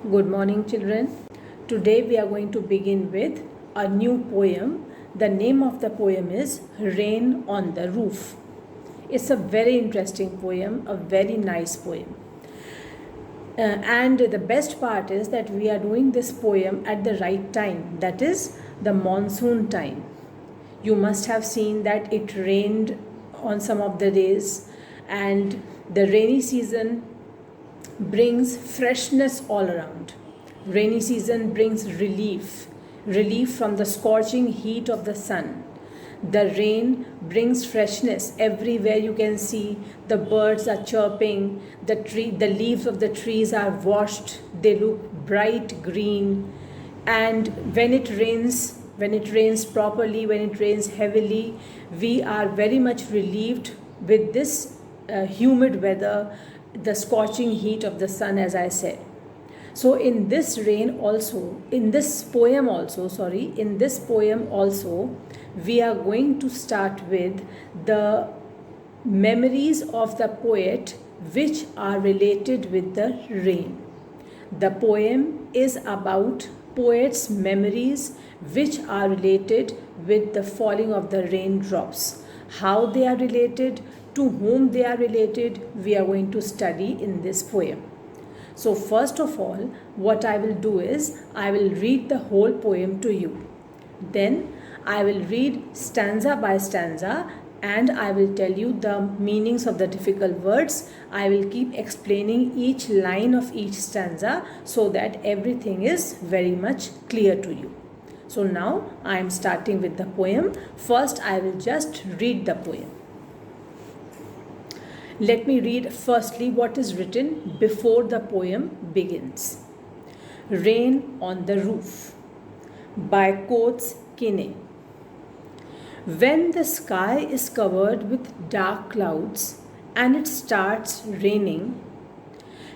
Good morning, children. Today we are going to begin with a new poem. The name of the poem is Rain on the Roof. It's a very interesting poem, a very nice poem. And the best part is that we are doing this poem at the right time, that is the monsoon time. You must have seen that it rained on some of the days, and the rainy season brings freshness all around. Rainy season brings relief from the scorching heat of the sun. The rain brings freshness everywhere. You can see the birds are chirping, the leaves of the trees are washed, they look bright green. And when it rains properly, when it rains heavily, we are very much relieved with this humid weather, the scorching heat of the sun, as I said. So in this poem also, we are going to start with the memories of the poet which are related with the rain. The poem is about poet's memories which are related with the falling of the raindrops. How they are related, to whom they are related, we are going to study in this poem. So first of all, what I will do is I will read the whole poem to you. Then I will read stanza by stanza and I will tell you the meanings of the difficult words. I will keep explaining each line of each stanza so that everything is very much clear to you. So now I am starting with the poem. First I will just read the poem. Let me read firstly what is written before the poem begins. Rain on the Roof by Coates Kinney. When the sky is covered with dark clouds and it starts raining,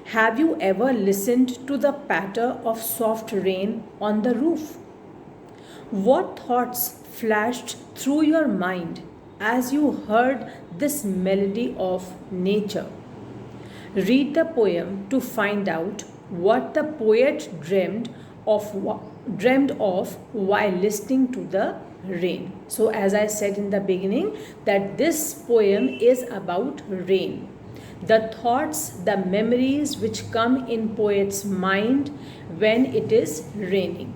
have you ever listened to the patter of soft rain on the roof? What thoughts flashed through your mind as you heard this melody of nature? Read the poem to find out what the poet dreamed of while listening to the rain. So as I said in the beginning, that this poem is about rain. The thoughts, the memories which come in poet's mind when it is raining.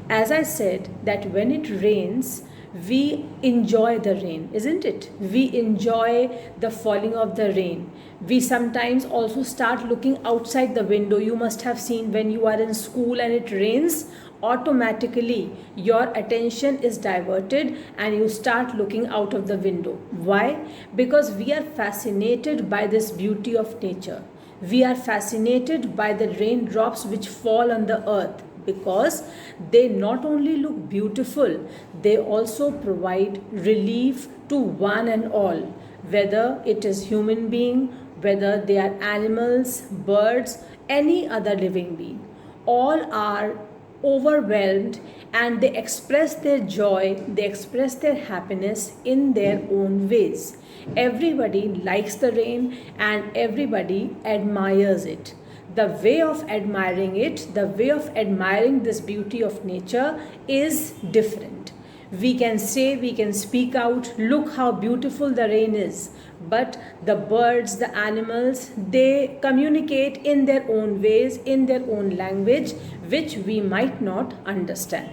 As I said, that when it rains, we enjoy the rain, isn't it? We enjoy the falling of the rain. We sometimes also start looking outside the window. You must have seen when you are in school and it rains, automatically your attention is diverted and you start looking out of the window. Why? Because we are fascinated by this beauty of nature. We are fascinated by the raindrops which fall on the earth, because they not only look beautiful, they also provide relief to one and all, whether it is human being, whether they are animals, birds, any other living being. All are overwhelmed and they express their joy, they express their happiness in their own ways. Everybody likes the rain and everybody admires it. The way of admiring it, the way of admiring this beauty of nature is different. We can say, we can speak out, look how beautiful the rain is. But the birds, the animals, they communicate in their own ways, in their own language, which we might not understand.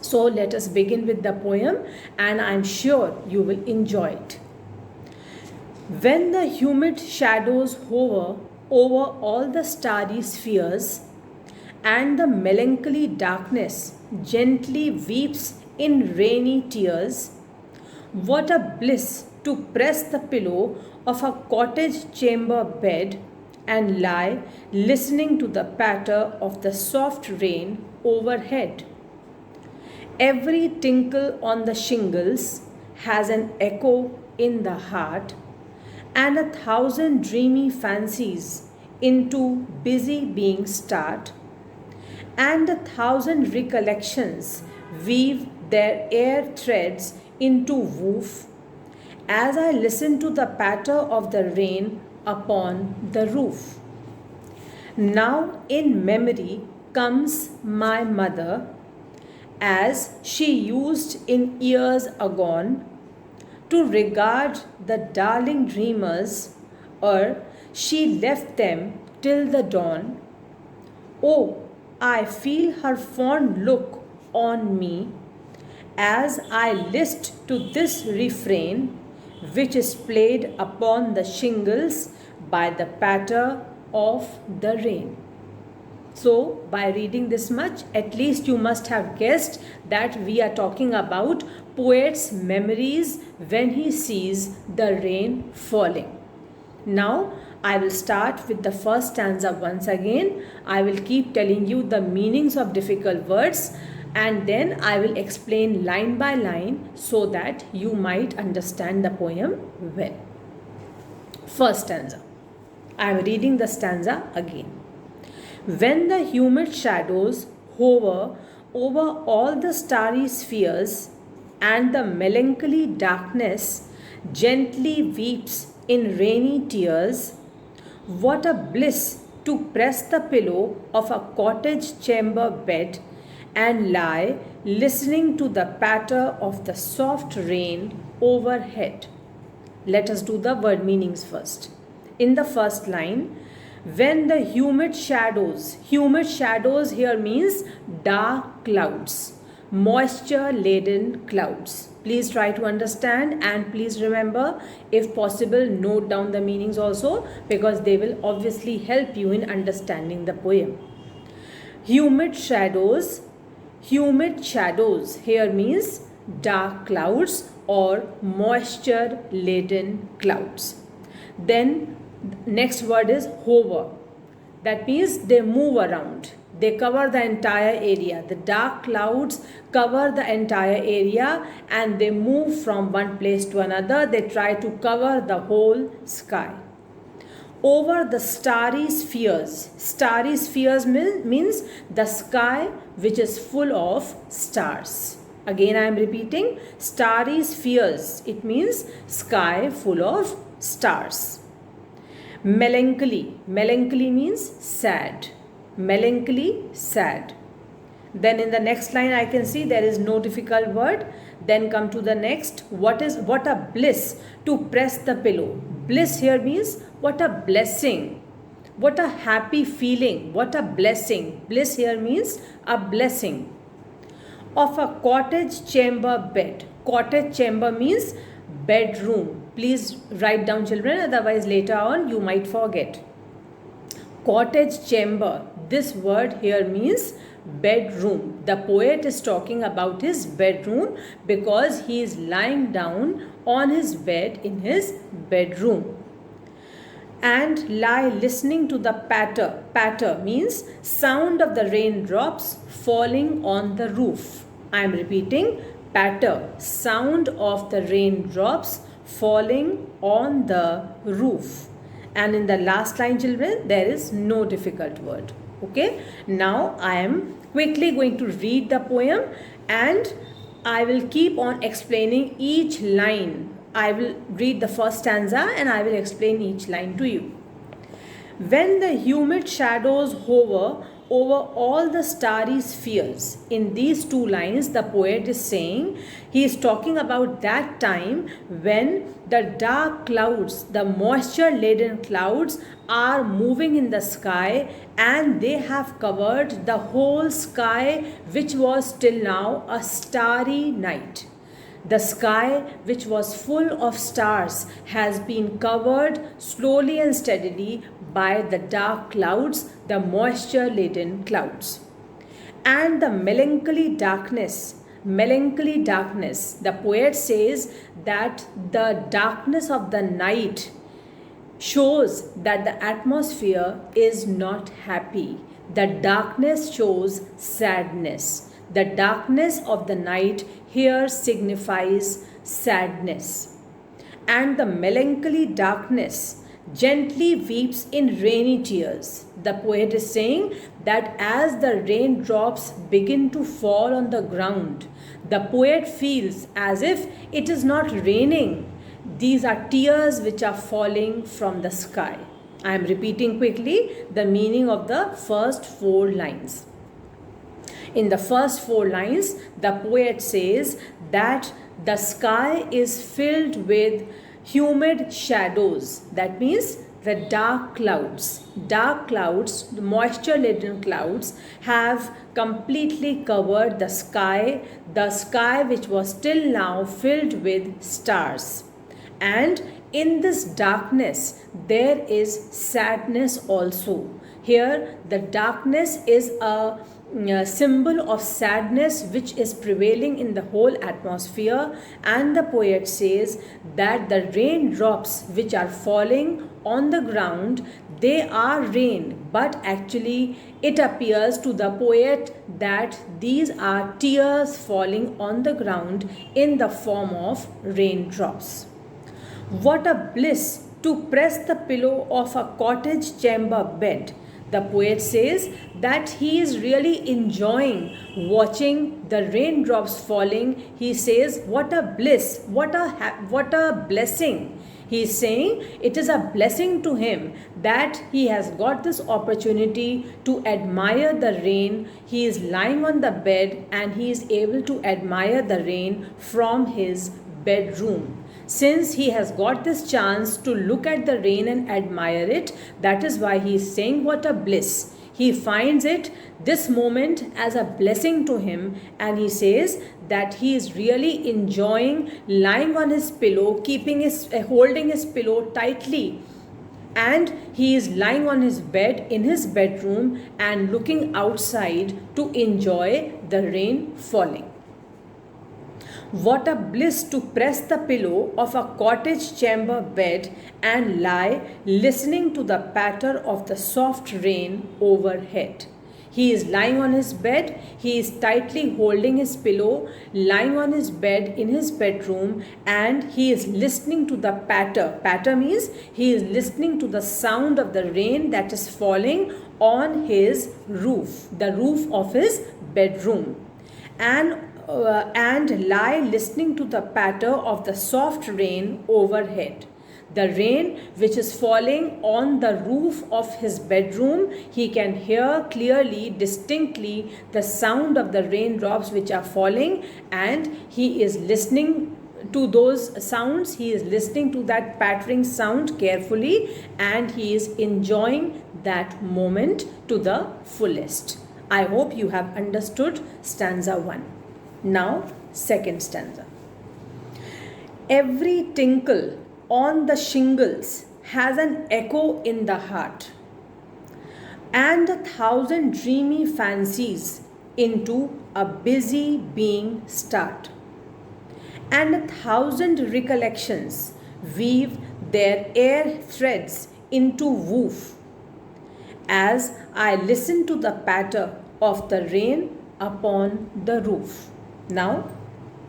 So let us begin with the poem and I am sure you will enjoy it. When the humid shadows hover over all the starry spheres, and the melancholy darkness gently weeps in rainy tears, what a bliss to press the pillow of a cottage chamber bed and lie listening to the patter of the soft rain overhead. Every tinkle on the shingles has an echo in the heart, and 1,000 dreamy fancies into busy being start, and 1,000 recollections weave their air threads into woof, as I listen to the patter of the rain upon the roof. Now in memory comes my mother, as she used in years agone to regard the darling dreamers, or she left them till the dawn. Oh, I feel her fond look on me as I list to this refrain, which is played upon the shingles by the patter of the rain. So, by reading this much, at least you must have guessed that we are talking about poet's memories when he sees the rain falling. Now, I will start with the first stanza once again. I will keep telling you the meanings of difficult words, and then I will explain line by line so that you might understand the poem well. First stanza. I am reading the stanza again. When the humid shadows hover over all the starry spheres, and the melancholy darkness gently weeps in rainy tears, what a bliss to press the pillow of a cottage chamber bed and lie listening to the patter of the soft rain overhead. Let us do the word meanings first. In the first line, when the humid shadows here means dark clouds, moisture laden clouds. Please try to understand, and please remember, if possible, note down the meanings also, because they will obviously help you in understanding the poem. Humid shadows here means dark clouds or moisture laden clouds. Then next word is hover. That means they move around. They cover the entire area. The dark clouds cover the entire area and they move from one place to another. They try to cover the whole sky. Over the starry spheres. Starry spheres means the sky which is full of stars. Again I am repeating, starry spheres. It means sky full of stars. Melancholy means sad. Melancholy, sad. Then in the next line I can see there is no difficult word. Then come to the next. What a bliss to press the pillow. Bliss here means what a blessing. What a happy feeling. What a blessing. Bliss here means a blessing. Of a cottage chamber bed. Cottage chamber means bedroom. Please write down, children, otherwise later on you might forget. Cottage chamber. This word here means bedroom. The poet is talking about his bedroom because he is lying down on his bed in his bedroom. And lie listening to the patter. Patter means sound of the raindrops falling on the roof. I am repeating, patter, sound of the raindrops falling on the roof. And in the last line, children, there is no difficult word. Okay, now I am quickly going to read the poem and I will keep on explaining each line. I will read the first stanza and I will explain each line to you. When the humid shadows hover over all the starry spheres. In these two lines, the poet is saying, he is talking about that time when the dark clouds, the moisture-laden clouds are moving in the sky and they have covered the whole sky, which was till now a starry night. The sky, which was full of stars, has been covered slowly and steadily by the dark clouds, the moisture-laden clouds. And the melancholy darkness, the poet says that the darkness of the night shows that the atmosphere is not happy. The darkness shows sadness. The darkness of the night here signifies sadness. And the melancholy darkness gently weeps in rainy tears. The poet is saying that as the raindrops begin to fall on the ground, the poet feels as if it is not raining. These are tears which are falling from the sky. I am repeating quickly the meaning of the first 4 lines. In the first 4 lines, the poet says that the sky is filled with humid shadows. That means the dark clouds, the moisture laden clouds have completely covered the sky which was till now filled with stars. And in this darkness, there is sadness also. Here, the darkness is a symbol of sadness which is prevailing in the whole atmosphere, and the poet says that the raindrops which are falling on the ground, they are rain, but actually it appears to the poet that these are tears falling on the ground in the form of raindrops. What a bliss to press the pillow of a cottage chamber bed. The poet says that he is really enjoying watching the raindrops falling. He says, what a bliss, what a blessing. He is saying it is a blessing to him that he has got this opportunity to admire the rain. He is lying on the bed and he is able to admire the rain from his bedroom. Since he has got this chance to look at the rain and admire it, that is why he is saying what a bliss. He finds this moment as a blessing to him, and he says that he is really enjoying lying on his pillow, holding his pillow tightly, and he is lying on his bed in his bedroom and looking outside to enjoy the rain falling. What a bliss to press the pillow of a cottage chamber bed and lie listening to the patter of the soft rain overhead. He is lying on his bed, he is tightly holding his pillow, lying on his bed in his bedroom, and he is listening to the patter. Patter means he is listening to the sound of the rain that is falling on his roof, the roof of his bedroom. And lie listening to the patter of the soft rain overhead. The rain which is falling on the roof of his bedroom, he can hear clearly, distinctly the sound of the raindrops which are falling, and he is listening to those sounds. He is listening to that pattering sound carefully, and he is enjoying that moment to the fullest. I hope you have understood stanza 1. Now, second stanza. Every tinkle on the shingles has an echo in the heart, and 1,000 dreamy fancies into a busy being start, and 1,000 recollections weave their air threads into woof, as I listen to the patter of the rain upon the roof. Now,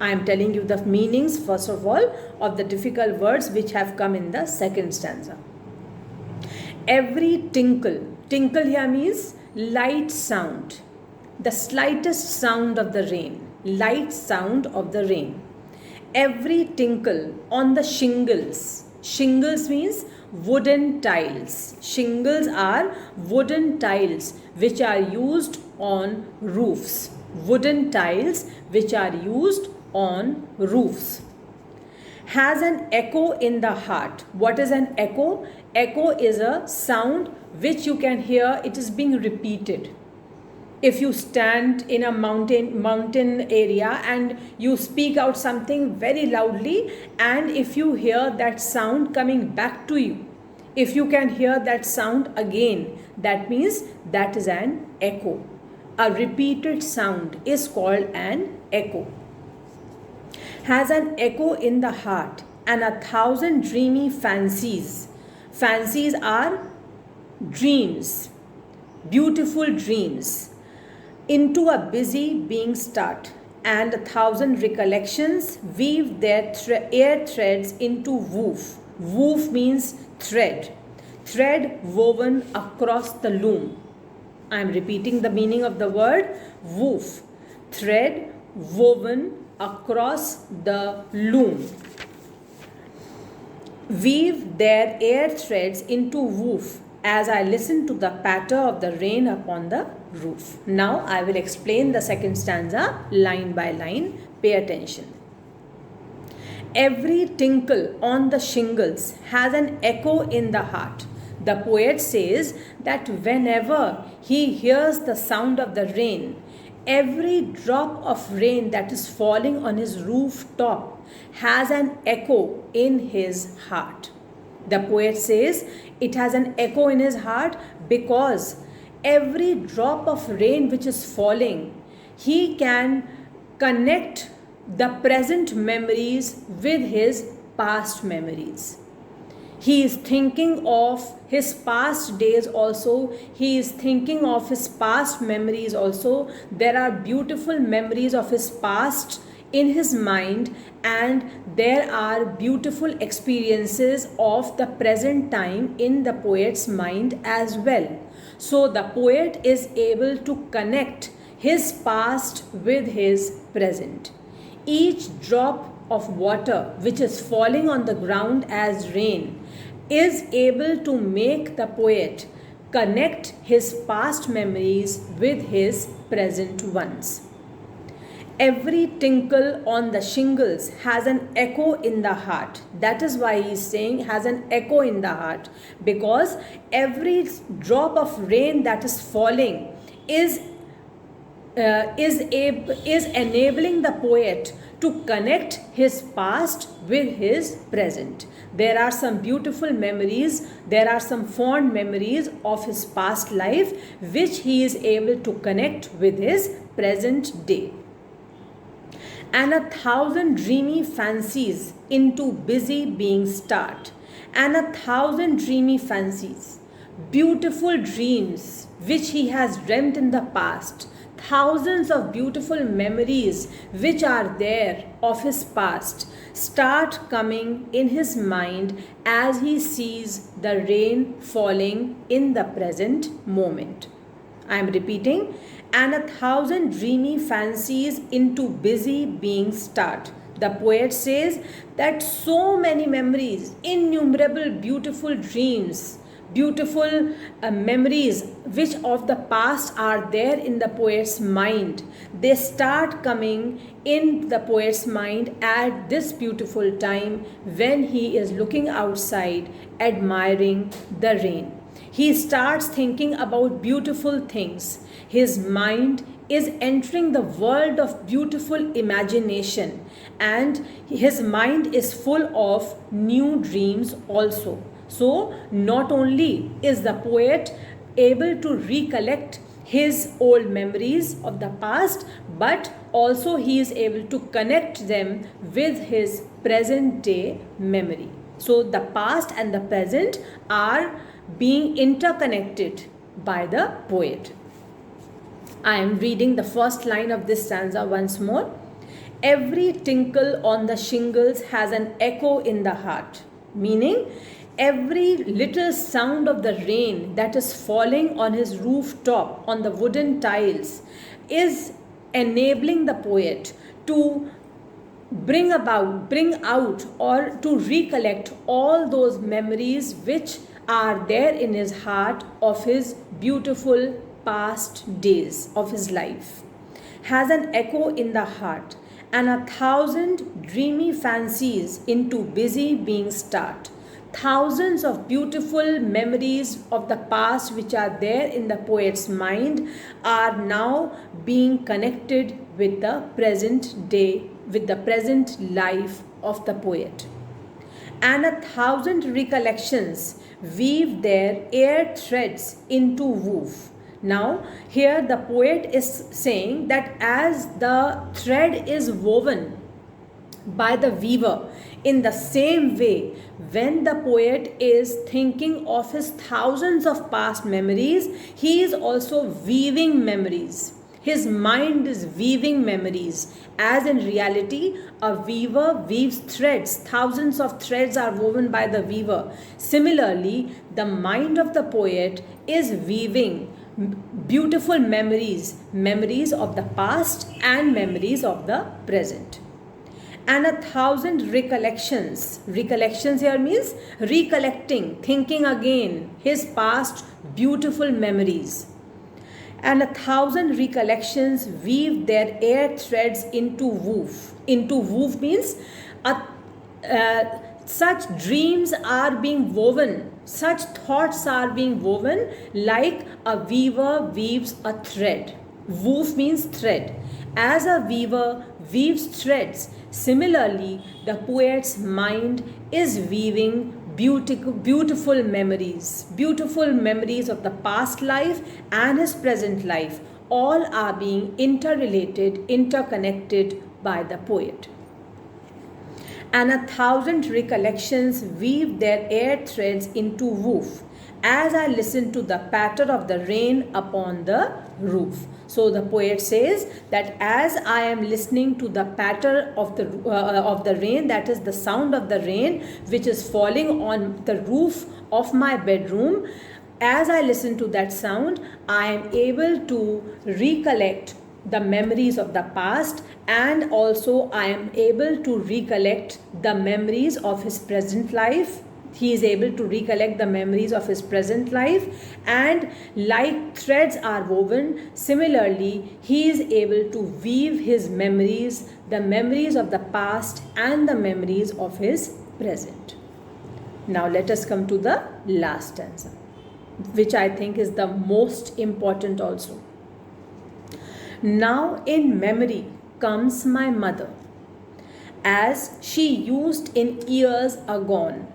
I am telling you the meanings, first of all, of the difficult words which have come in the second stanza. Every tinkle, tinkle here means light sound, the slightest sound of the rain, light sound of the rain. Every tinkle on the shingles, shingles means wooden tiles. Shingles are wooden tiles which are used on roofs. Wooden tiles which are used on roofs. Has an echo in the heart. What is an echo? Echo is a sound which you can hear, it is being repeated. If you stand in a mountain area and you speak out something very loudly, and if you hear that sound coming back to you, if you can hear that sound again, that means that is an echo. A repeated sound is called an echo. Has an echo in the heart, and 1,000 dreamy fancies. Fancies are dreams, beautiful dreams, into a busy being start, and 1,000 recollections weave their air threads into woof. Woof means thread. Thread woven across the loom. I am repeating the meaning of the word woof. Thread woven across the loom. weave their air threads into woof as I listen to the patter of the rain upon the roof. Now I will explain the second stanza line by line. Pay attention. Every tinkle on the shingles has an echo in the heart. The poet says that whenever he hears the sound of the rain, every drop of rain that is falling on his rooftop has an echo in his heart. The poet says it has an echo in his heart because every drop of rain which is falling, he can connect the present memories with his past memories. He is thinking of his past days also. He is thinking of his past memories also. There are beautiful memories of his past in his mind, and there are beautiful experiences of the present time in the poet's mind as well. So the poet is able to connect his past with his present. Each drop of water which is falling on the ground as rain is able to make the poet connect his past memories with his present ones. Every tinkle on the shingles has an echo in the heart. That is why he is saying has an echo in the heart, because every drop of rain that is falling is enabling the poet to connect his past with his present. There are some beautiful memories, there are some fond memories of his past life which he is able to connect with his present day. And 1,000 dreamy fancies into busy being start. And 1,000 dreamy fancies, beautiful dreams which he has dreamt in the past, thousands of beautiful memories which are there of his past start coming in his mind as he sees the rain falling in the present moment. I am repeating, and 1,000 dreamy fancies into busy being start. The poet says that so many memories, innumerable beautiful dreams, beautiful memories which of the past are there in the poet's mind. They start coming in the poet's mind at this beautiful time when he is looking outside admiring the rain. He starts thinking about beautiful things. His mind is entering the world of beautiful imagination, and his mind is full of new dreams also. So not only is the poet able to recollect his old memories of the past, but also he is able to connect them with his present day memory. So the past and the present are being interconnected by the poet. I am reading the first line of this stanza once more. Every tinkle on the shingles has an echo in the heart, meaning every little sound of the rain that is falling on his rooftop on the wooden tiles is enabling the poet to bring out or to recollect all those memories which are there in his heart of his beautiful past days of his life. Has an echo in the heart, and 1,000 dreamy fancies into busy being start. Thousands of beautiful memories of the past which are there in the poet's mind are now being connected with the present day, with the present life of the poet. And 1,000 recollections weave their air threads into woof. Now, here the poet is saying that as the thread is woven by the weaver, in the same way, when the poet is thinking of his thousands of past memories, he is also weaving memories. His mind is weaving memories, as in reality, a weaver weaves threads. Thousands of threads are woven by the weaver. Similarly, the mind of the poet is weaving beautiful memories, memories of the past and memories of the present. and 1,000 recollections. Recollections here means recollecting, thinking again his past beautiful memories. And 1,000 recollections weave their air threads into woof. Into woof means such dreams are being woven, such thoughts are being woven like a weaver weaves a thread. Woof means thread. As a weaver weaves threads, similarly, the poet's mind is weaving beautiful memories of the past life and his present life. All are being interrelated, interconnected by the poet. And 1,000 recollections weave their air threads into woof as I listen to the patter of the rain upon the roof. So the poet says that as I am listening to the patter of the rain, that is the sound of the rain which is falling on the roof of my bedroom, as I listen to that sound, I am able to recollect the memories of the past, and also I am able to recollect the memories of his present life. He is able to recollect the memories of his present life, and like threads are woven, similarly he is able to weave his memories, the memories of the past and the memories of his present. Now let us come to the last stanza, which I think is the most important also. Now in memory comes my mother, as she used in years agone,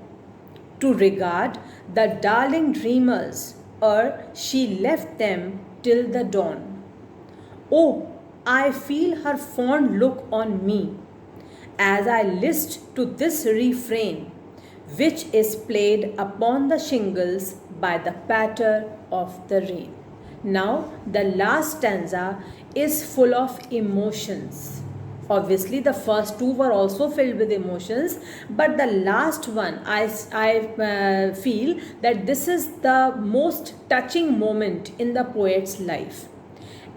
to regard the darling dreamers, ere she left them till the dawn. Oh, I feel her fond look on me, as I list to this refrain, which is played upon the shingles by the patter of the rain. Now, the last stanza is full of emotions. Obviously, the first two were also filled with emotions, but the last one, I feel that this is the most touching moment in the poet's life.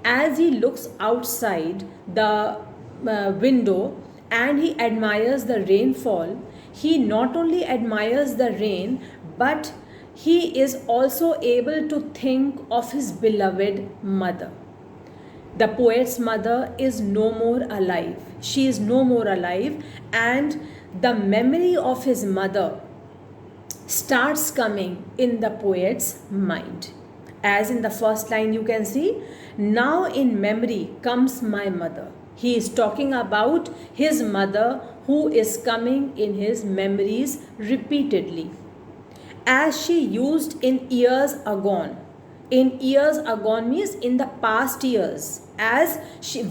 As he looks outside the window and he admires the rainfall, he not only admires the rain, but he is also able to think of his beloved mother. The poet's mother is no more alive. She is no more alive, and the memory of his mother starts coming in the poet's mind. As in the first line you can see, now in memory comes my mother. He is talking about his mother who is coming in his memories repeatedly. As she used in years agone. In years agone means in the past years. As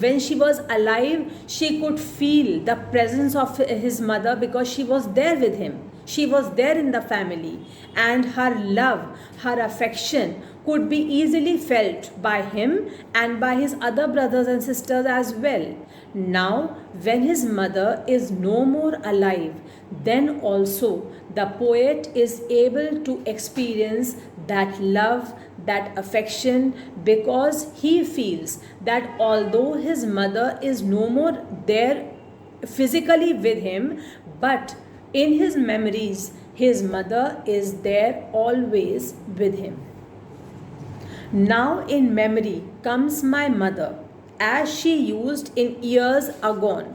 when she was alive, she could feel the presence of his mother because she was there with him. She was there in the family, and her love, her affection could be easily felt by him and by his other brothers and sisters as well. Now, when his mother is no more alive, then also the poet is able to experience that love, that affection, because he feels that although his mother is no more there physically with him, but in his memories, his mother is there always with him. Now in memory comes my mother, as she used in years agone,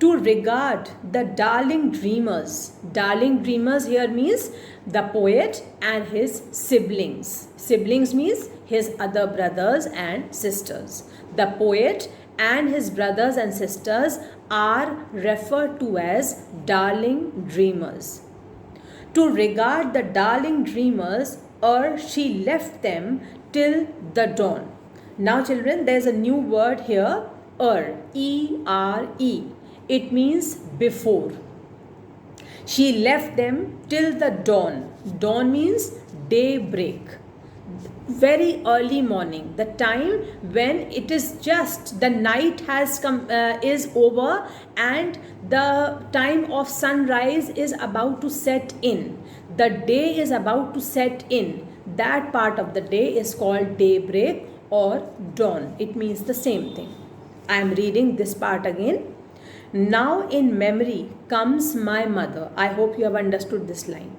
to regard the darling dreamers. Darling dreamers here means the poet and his siblings. Siblings means his other brothers and sisters. The poet and his brothers and sisters are referred to as darling dreamers. To regard the darling dreamers, or she left them till the dawn. Now children, there is a new word here, E-R-E. It means before. She left them till the dawn. Dawn means daybreak. Very early morning, the time when it is just the night has come is over and the time of sunrise is about to set in. The day is about to set in. That part of the day is called daybreak or dawn. It means the same thing. I am reading this part again. Now in memory comes my mother. I hope you have understood this line.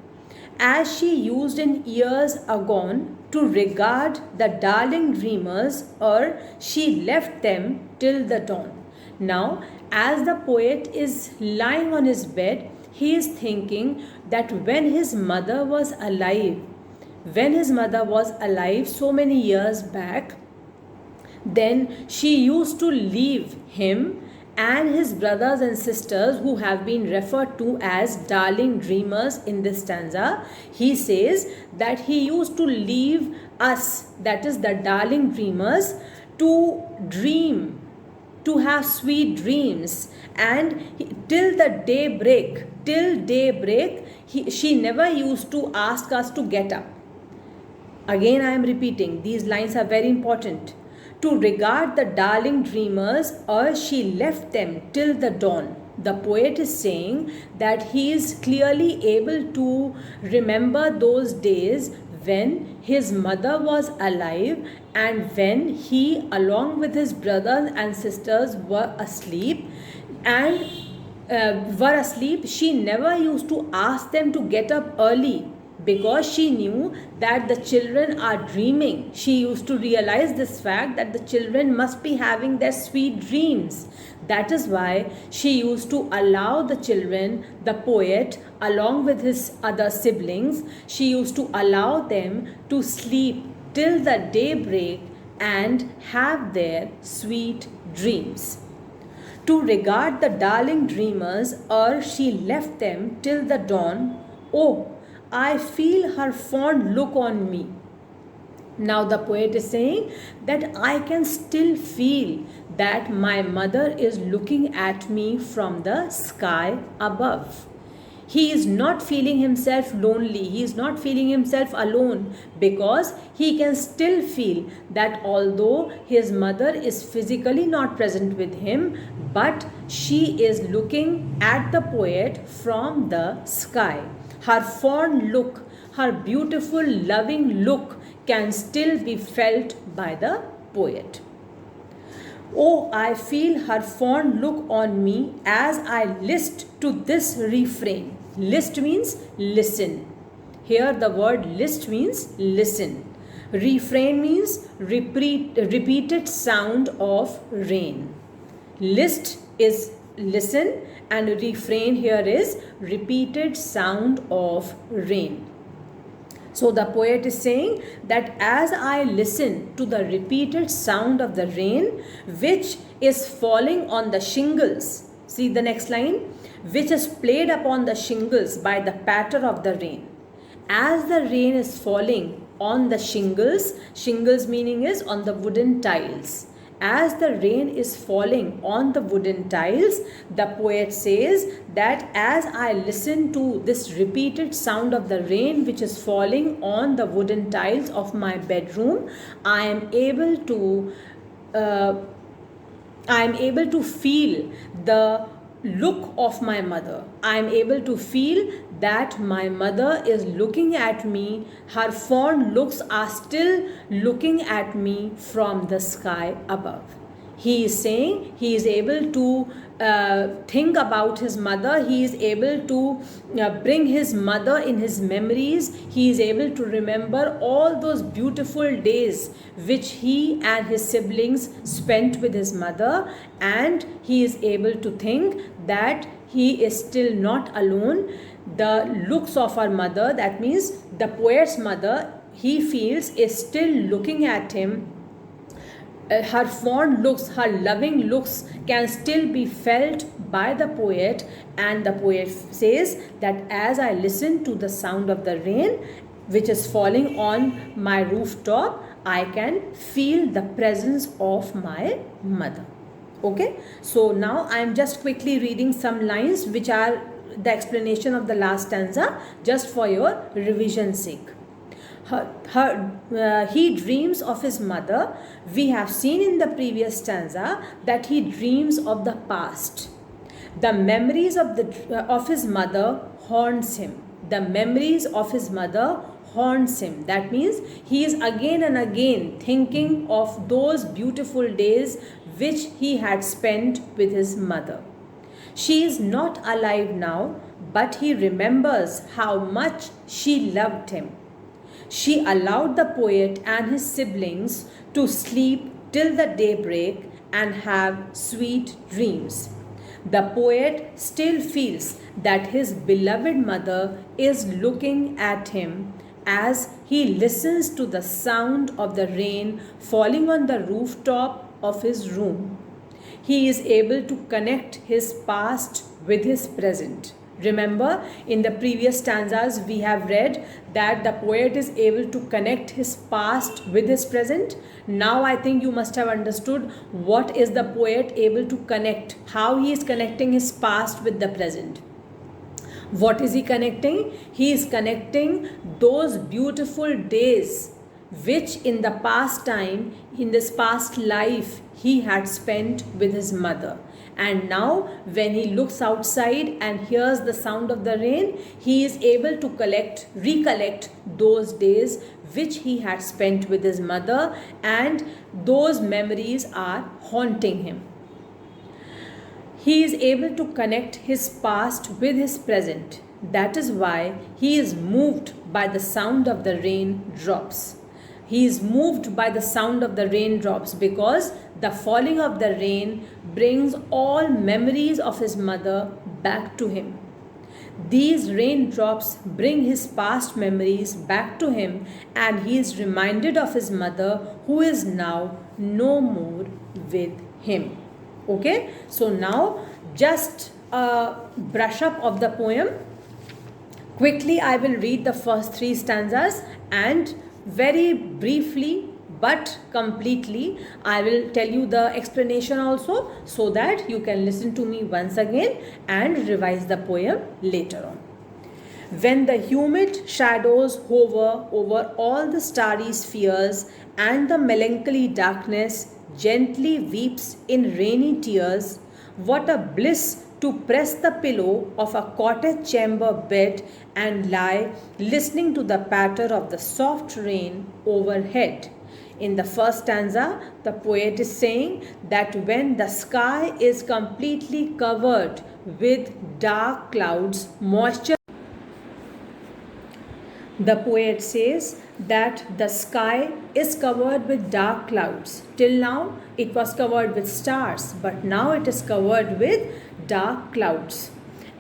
As she used in years agone to regard the darling dreamers, or she left them till the dawn. Now, as the poet is lying on his bed, he is thinking that when his mother was alive so many years back, then she used to leave him and his brothers and sisters, who have been referred to as darling dreamers in this stanza. He says that he used to leave us, that is the darling dreamers, to dream, to have sweet dreams, and till daybreak, she never used to ask us to get up. Again, I am repeating, these lines are very important. To regard the darling dreamers, or she left them till the dawn. The poet is saying that he is clearly able to remember those days when his mother was alive and when he, along with his brothers and sisters, were asleep. She never used to ask them to get up early, because she knew that the children are dreaming. She used to realize this fact that the children must be having their sweet dreams. That is why she used to allow the children, the poet, along with his other siblings, she used to allow them to sleep till the daybreak and have their sweet dreams. To regard the darling dreamers, or she left them till the dawn. Oh, I feel her fond look on me. Now the poet is saying that I can still feel that my mother is looking at me from the sky above. He is not feeling himself lonely, he is not feeling himself alone, because he can still feel that although his mother is physically not present with him, but she is looking at the poet from the sky. Her fond look, her beautiful, loving look can still be felt by the poet. Oh, I feel her fond look on me as I list to this refrain. List means listen. Here the word list means listen. Refrain means repeated sound of rain. List is listen, and refrain here is repeated sound of rain. So the poet is saying that as I listen to the repeated sound of the rain, which is falling on the shingles, see the next line, which is played upon the shingles by the patter of the rain. As the rain is falling on the shingles, shingles meaning is on the wooden tiles. As the rain is falling on the wooden tiles, the poet says that as I listen to this repeated sound of the rain which is falling on the wooden tiles of my bedroom, I am able to feel the look of my mother. I am able to feel that my mother is looking at me. Her fond looks are still looking at me from the sky above. He is saying he is able to think about his mother. He is able to bring his mother in his memories. He is able to remember all those beautiful days which he and his siblings spent with his mother, and he is able to think that he is still not alone. The looks of our mother, that means the poet's mother, he feels is still looking at him. Her fond looks, her loving looks can still be felt by the poet, and the poet says that as I listen to the sound of the rain which is falling on my rooftop, I can feel the presence of my mother. Okay, so now I am just quickly reading some lines which are the explanation of the last stanza, just for your revision sake. He dreams of his mother. We have seen in the previous stanza that he dreams of the past. The memories of his mother haunts him. The memories of his mother haunts him. That means he is again and again thinking of those beautiful days which he had spent with his mother. She is not alive now, but he remembers how much she loved him. She allowed the poet and his siblings to sleep till the daybreak and have sweet dreams. The poet still feels that his beloved mother is looking at him as he listens to the sound of the rain falling on the rooftop of his room. He is able to connect his past with his present. Remember, in the previous stanzas, we have read that the poet is able to connect his past with his present. Now, I think you must have understood what is the poet able to connect, how he is connecting his past with the present. What is he connecting? He is connecting those beautiful days which in the past time, in this past life, he had spent with his mother. And now when he looks outside and hears the sound of the rain, he is able to recollect those days which he had spent with his mother, and those memories are haunting him. He is able to connect his past with his present. That is why he is moved by the sound of the raindrops. He is moved by the sound of the raindrops because the falling of the rain brings all memories of his mother back to him. These raindrops bring his past memories back to him, and he is reminded of his mother, who is now no more with him. Okay, so now just a brush up of the poem. Quickly, I will read the first 3 stanzas, and very briefly but completely I will tell you the explanation also, so that you can listen to me once again and revise the poem later on. When the humid shadows hover over all the starry spheres, and the melancholy darkness gently weeps in rainy tears, what a bliss to press the pillow of a cottage chamber bed and lie listening to the patter of the soft rain overhead. In the first stanza, the poet is saying that when the sky is completely covered with dark clouds, moisture. The poet says that the sky is covered with dark clouds. Till now, it was covered with stars, but now it is covered with dark clouds.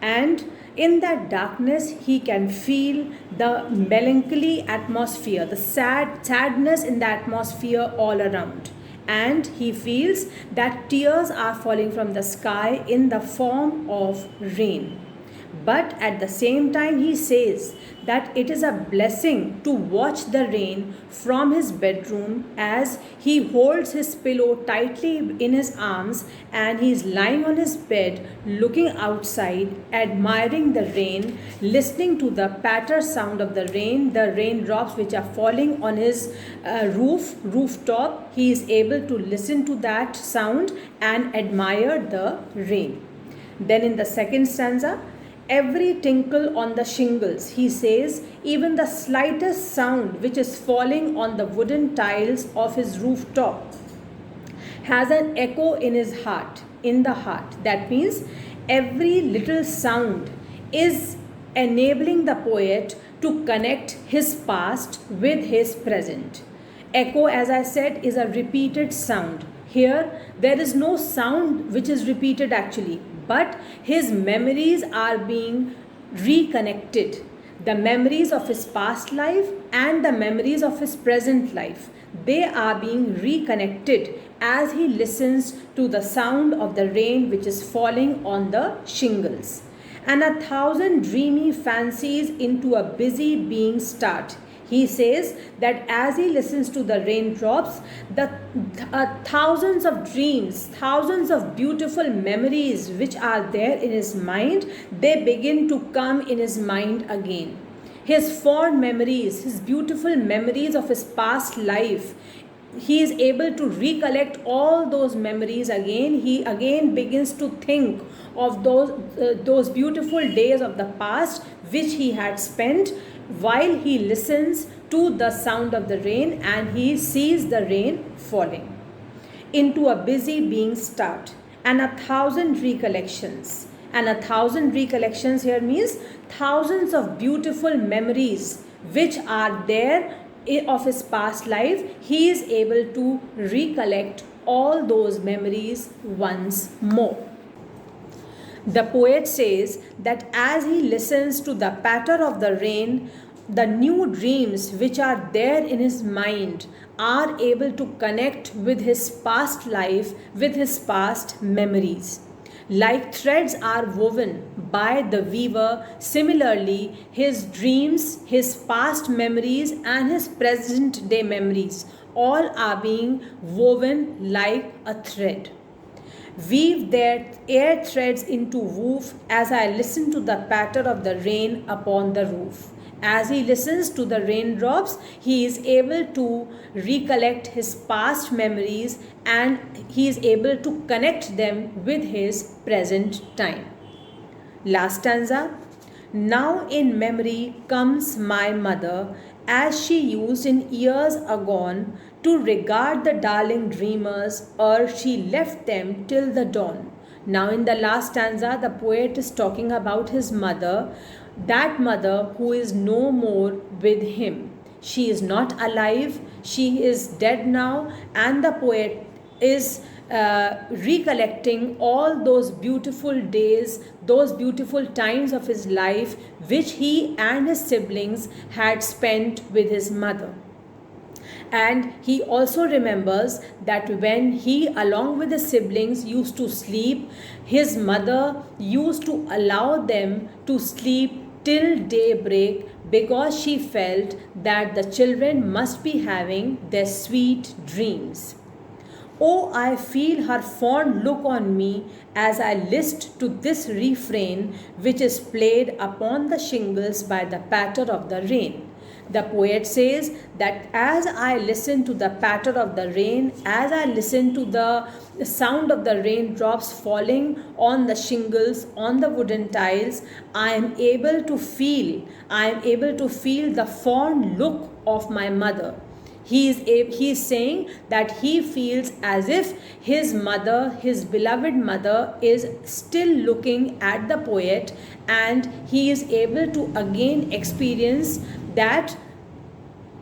And in that darkness, he can feel the melancholy atmosphere, the sadness in the atmosphere all around. And he feels that tears are falling from the sky in the form of rain. But at the same time, he says that it is a blessing to watch the rain from his bedroom as he holds his pillow tightly in his arms and he is lying on his bed looking outside, admiring the rain, listening to the patter sound of the raindrops which are falling on his rooftop. He is able to listen to that sound and admire the rain. Then in the second stanza, every tinkle on the shingles, he says, even the slightest sound which is falling on the wooden tiles of his rooftop has an echo in his heart, in the heart. That means every little sound is enabling the poet to connect his past with his present. Echo, as I said, is a repeated sound. Here, there is no sound which is repeated actually, but his memories are being reconnected. The memories of his past life and the memories of his present life, they are being reconnected as he listens to the sound of the rain which is falling on the shingles. And 1,000 dreamy fancies into a busy being start. He says that as he listens to the raindrops, the thousands of dreams, thousands of beautiful memories which are there in his mind, they begin to come in his mind again. His fond memories, his beautiful memories of his past life, he is able to recollect all those memories again. He again begins to think of those beautiful days of the past which he had spent while he listens to the sound of the rain and he sees the rain falling. Into a busy being start, and 1,000 recollections. And 1,000 recollections here means thousands of beautiful memories which are there of his past life. He is able to recollect all those memories once more. The poet says that as he listens to the patter of the rain, the new dreams which are there in his mind are able to connect with his past life, with his past memories. Like threads are woven by the weaver, similarly, his dreams, his past memories, and his present day memories all are being woven like a thread. Weave their air threads into woof as I listen to the patter of the rain upon the roof. As he listens to the raindrops, he is able to recollect his past memories and he is able to connect them with his present time. Last stanza. Now in memory comes my mother, as she used in years agone to regard the darling dreamers, ere she left them till the dawn. Now in the last stanza, the poet is talking about his mother, that mother who is no more with him. She is not alive, she is dead now, and the poet is recollecting all those beautiful days, those beautiful times of his life which he and his siblings had spent with his mother. And he also remembers that when he, along with his siblings, used to sleep, his mother used to allow them to sleep till daybreak because she felt that the children must be having their sweet dreams. Oh, I feel her fond look on me as I list to this refrain which is played upon the shingles by the patter of the rain. The poet says that as I listen to the patter of the rain, as I listen to the sound of the raindrops falling on the shingles, on the wooden tiles, I am able to feel the fond look of my mother. He is saying that he feels as if his mother, his beloved mother, is still looking at the poet, and he is able to again experience that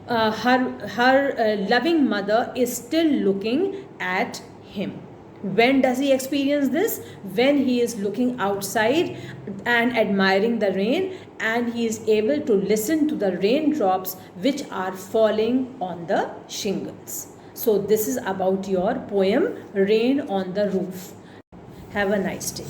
her loving mother is still looking at him. When does he experience this? When he is looking outside and admiring the rain, and he is able to listen to the raindrops which are falling on the shingles. So this is about your poem Rain on the Roof. Have a nice day.